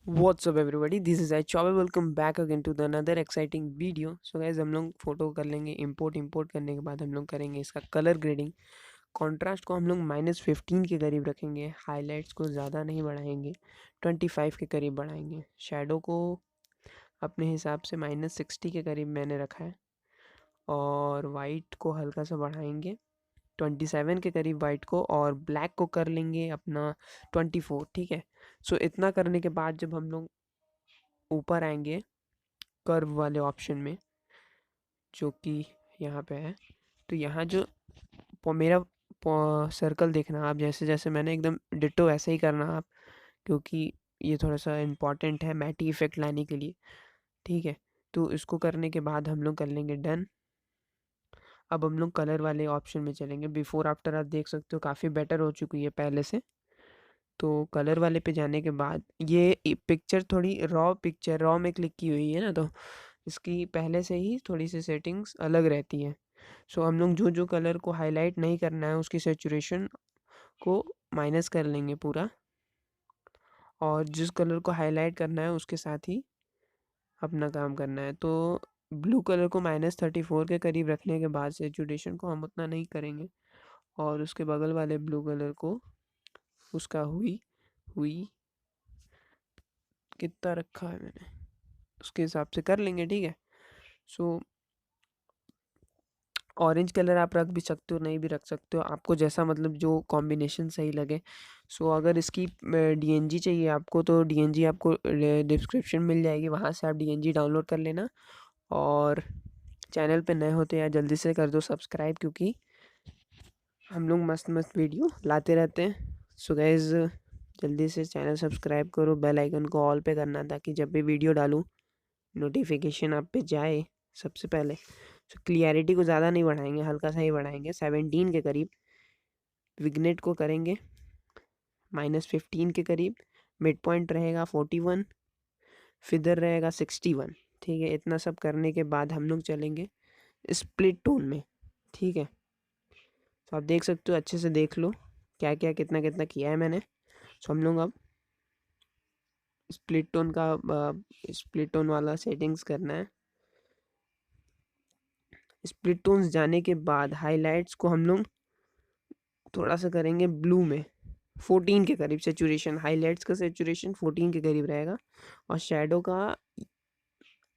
What's up everybody, this is Choubey. Welcome back again to the another exciting video. So guys, हम लोग photo कर लेंगे import करने के बाद हम लोग करेंगे इसका कलर ग्रेडिंग। कॉन्ट्रास्ट को हम लोग -15 के करीब रखेंगे, हाईलाइट्स को ज़्यादा नहीं बढ़ाएंगे, 25 के करीब बढ़ाएंगे। शैडो को अपने हिसाब से -60 के करीब मैंने रखा है, और वाइट को हल्का सा बढ़ाएंगे 27 के करीब वाइट को, और ब्लैक को कर लेंगे अपना 24। ठीक है। सो इतना करने के बाद जब हम लोग ऊपर आएंगे कर्व वाले ऑप्शन में, जो कि यहाँ पे है, तो यहाँ जो मेरा सर्कल देखना आप, जैसे जैसे मैंने एकदम डिट्टो वैसे ही करना आप, क्योंकि ये थोड़ा सा इम्पॉर्टेंट है मैटी इफेक्ट लाने के लिए। ठीक है। तो इसको करने के बाद हम लोग कर लेंगे डन। अब हम लोग कलर वाले ऑप्शन में चलेंगे। बिफोर आफ्टर आप देख सकते हो काफ़ी बेटर हो चुकी है पहले से। तो कलर वाले पे जाने के बाद ये पिक्चर थोड़ी रॉ में क्लिक की हुई है ना, तो इसकी पहले से ही थोड़ी सी सेटिंग्स अलग रहती है। सो हम लोग जो जो कलर को हाईलाइट नहीं करना है उसकी सेचुरेशन को माइनस कर लेंगे पूरा, और जिस कलर को हाईलाइट करना है उसके साथ ही अपना काम करना है। तो ब्लू कलर को -34 के करीब रखने के बाद सेचुरेशन को हम उतना नहीं करेंगे, और उसके बगल वाले ब्लू कलर को उसका हुई हुई कितना रखा है मैंने उसके हिसाब से कर लेंगे। ठीक है। सो ऑरेंज कलर आप रख भी सकते हो, नहीं भी रख सकते हो, आपको जैसा मतलब जो कॉम्बिनेशन सही लगे। सो अगर इसकी डीएनजी चाहिए आपको, तो डीएनजी आपको डिस्क्रिप्शन मिल जाएगी, वहाँ से आप डीएनजी डाउनलोड कर लेना। और चैनल पे नए होते यार जल्दी से कर दो सब्सक्राइब, क्योंकि हम लोग मस्त मस्त वीडियो लाते रहते हैं। सो गाइस, जल्दी से चैनल सब्सक्राइब करो, बेल आइकन को ऑल पे करना, ताकि जब भी वीडियो डालूँ नोटिफिकेशन आप पे जाए सबसे पहले। सो क्लियरिटी को ज़्यादा नहीं बढ़ाएंगे, हल्का सा ही बढ़ाएंगे 17 के करीब। विग्नेट को करेंगे -15 के करीब। मिड पॉइंट रहेगा 41, फिदर रहेगा 61। ठीक है। इतना सब करने के बाद हम लोग चलेंगे स्प्लिट टोन में। ठीक है। तो आप देख सकते हो, अच्छे से देख लो क्या क्या कितना कितना किया है मैंने। सो हम लोग अब स्प्लिट टोन वाला सेटिंग्स करना है। स्प्लिट टोन्स जाने के बाद हाइलाइट्स को हम लोग थोड़ा सा करेंगे ब्लू में 14 के करीब सेचुरेशन। हाइलाइट्स का सेचुरेशन 14 के करीब रहेगा, और शैडो का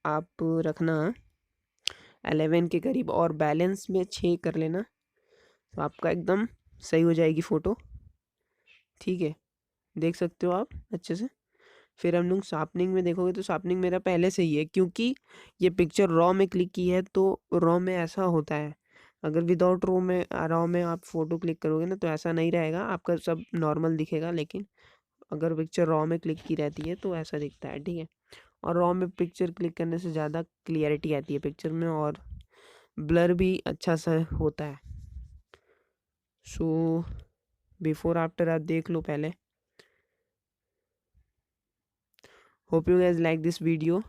आप रखना 11 के करीब, और बैलेंस में 6 कर लेना, तो आपका एकदम सही हो जाएगी फ़ोटो। ठीक है। देख सकते हो आप अच्छे से। फिर हम लोग शार्पनिंग में देखोगे तो शार्पनिंग मेरा पहले से ही है, क्योंकि ये पिक्चर रॉ में क्लिक की है, तो रॉ में ऐसा होता है। अगर विदाउट रॉ में आप फ़ोटो क्लिक करोगे ना, तो ऐसा नहीं रहेगा, आपका सब नॉर्मल दिखेगा। लेकिन अगर पिक्चर रॉ में क्लिक की रहती है तो ऐसा दिखता है। ठीक है। और रॉ में पिक्चर क्लिक करने से ज़्यादा क्लियरिटी आती है पिक्चर में, और ब्लर भी अच्छा सा होता है। सो बिफोर आफ्टर आप देख लो पहले। Hope you guys like this video.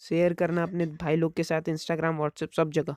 Share करना अपने भाई लोग के साथ, इंस्टाग्राम व्हाट्सएप सब जगह।